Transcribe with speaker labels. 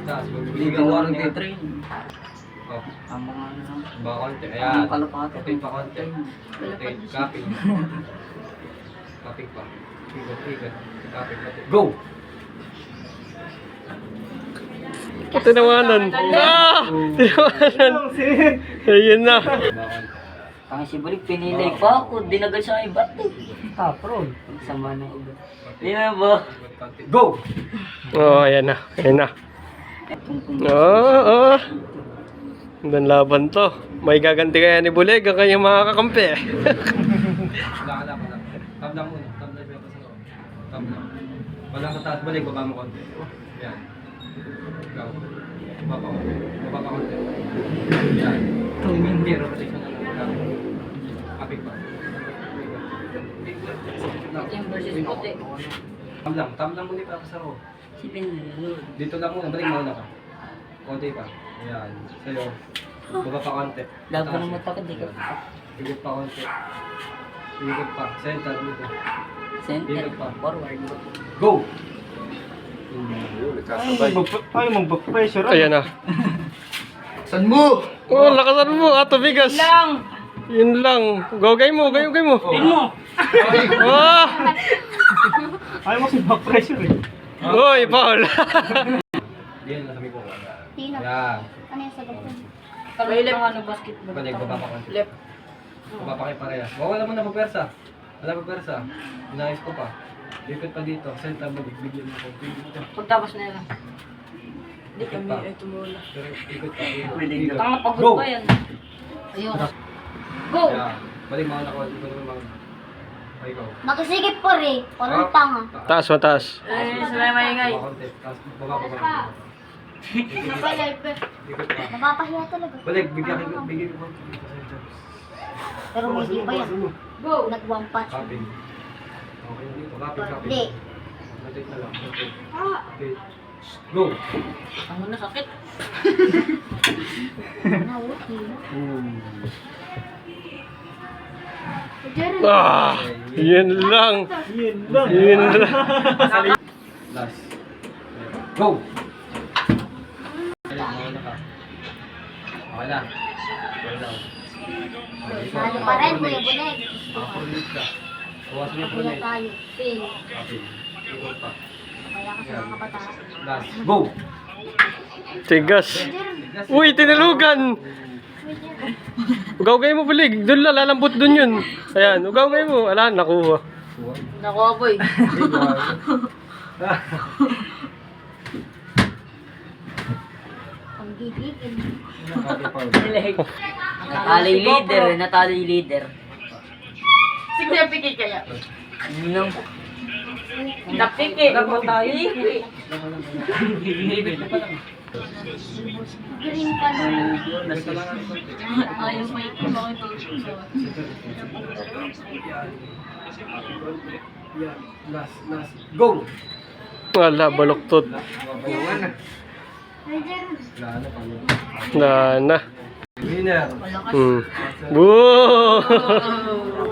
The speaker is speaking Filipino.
Speaker 1: Taas,
Speaker 2: Hindi
Speaker 1: magbibigyan
Speaker 2: ko
Speaker 1: warranty.
Speaker 2: nag-train.
Speaker 1: Oh,
Speaker 2: Tama nga na lang.
Speaker 1: baka konti. Ayan.
Speaker 2: Kalapate.
Speaker 1: Rotate pa konti. Rotate, copy. Copy pa. Ikot. Copy. Go!
Speaker 3: Tinawanan. Tinawanan. Ayun na.
Speaker 1: Baka konti.
Speaker 2: Ang si Balik, pinilay pa ako. Dinagal sa ibat eh.
Speaker 3: Tapron.
Speaker 2: Sama ng iba. Di na ba?
Speaker 1: Ikot konti. Go!
Speaker 3: Oh, ayan na. Ayan na. Oo. Ang laban to. May gaganti kaya ni Buleg ang kanyang mga kakampi.
Speaker 1: Wala. Tab lang muna. Tab lang yung sa loob. Tab lang. Walang kataas. Balik, baba mo konti. Yan. Go. Baba konti. Baba konti. Yan. Hindi, rotation na lang. Kapit pa.
Speaker 2: Team versus puti.
Speaker 1: Tab lang muna pa sa loob.
Speaker 2: Si Pinilay.
Speaker 1: Dito lang muna. Balik muna ka. Konti pa. Yan. Sa'yo. Baba pa konti.
Speaker 2: Laban ng matakad eh.
Speaker 1: Higit pa konti. Higit pa. Center dito.
Speaker 2: Center. Forward.
Speaker 1: Go!
Speaker 3: Ay, magpa-pressure. Ayan na.
Speaker 1: San mo?
Speaker 3: Oh, lakasan mo. Ato bigas.
Speaker 2: Lang!
Speaker 3: Yun lang. Gogay mo. Pin mo.
Speaker 2: Mo!
Speaker 3: Oh!
Speaker 4: Ayaw mo si back pressure eh.
Speaker 3: Uy, Paul.
Speaker 1: Yan, nasabi ko.
Speaker 5: Tino.
Speaker 1: Yan.
Speaker 5: Ano yung sagot mo?
Speaker 2: May left ano basketball.
Speaker 1: Balik, baba pa konti.
Speaker 2: Left.
Speaker 1: Baba pa kayo pareha. Wala mo na magpersa. Wala magpersa. Inayos ko pa. Ikot pa dito. Center balik. Bigyan mo ko.
Speaker 2: Pagtapos na yan. Hindi
Speaker 1: Ikot
Speaker 2: kami
Speaker 1: pa.
Speaker 2: ay tumula.
Speaker 1: Pero ikot pa. Ikot.
Speaker 2: Tanga
Speaker 1: Go!
Speaker 2: pagod pa yan. Ayoko. Go!
Speaker 1: Yan. Balik mga nakawal. Ikot naman mga. Ay, ikaw.
Speaker 5: Nakisigip po rin. Parang tanga.
Speaker 3: Taas, mataas.
Speaker 2: Ay, sa may
Speaker 1: Baba konti. Tapos baba pa.
Speaker 5: Napalive.
Speaker 1: Ikot pa.
Speaker 5: Napapahiya talaga.
Speaker 1: Balik. Bigyan ko.
Speaker 5: Pero hindi pa yan.
Speaker 2: Go!
Speaker 5: Nag-one punch.
Speaker 1: Copy. Okay dito. Copy.
Speaker 5: Hindi.
Speaker 1: Rotate na lang. Rotate. Okay. Go!
Speaker 2: Ang muna sakit.
Speaker 5: Nauti.
Speaker 3: Ah, yun lang.
Speaker 4: Yun lang.
Speaker 3: Yun lang.
Speaker 1: Last. Go! Okay na. Okay na.
Speaker 5: Salo pa rin, Kuya Buleg.
Speaker 1: Nakapulit ka. Kawasan niyo po
Speaker 5: Kuya
Speaker 1: na
Speaker 5: tayo. Pin.
Speaker 1: Copy. Ikot pa.
Speaker 5: Kaya ka sa mga kabataan.
Speaker 1: Last. Go!
Speaker 3: Tigas. Uy, tinalugan. Ugawgay mo, Bulig. Doon lang, lalambot doon yun. Ayan, ugawgay mo. Ala, nakuha.
Speaker 2: Nakuha boy.
Speaker 5: Ang gigigil.
Speaker 1: Copy pa.
Speaker 2: Natali leader. Natali leader. Sige, piki kaya. Nang napiki. Ako tayo.
Speaker 5: Green pa na.
Speaker 1: Basta lang ang konti.
Speaker 2: Ayos may bakit
Speaker 1: Yan. Last. Go!
Speaker 3: Wala, baluktot.
Speaker 1: Babayawan na. Wala na pala.
Speaker 3: Na.
Speaker 1: Winner.
Speaker 3: Hmm. Woo!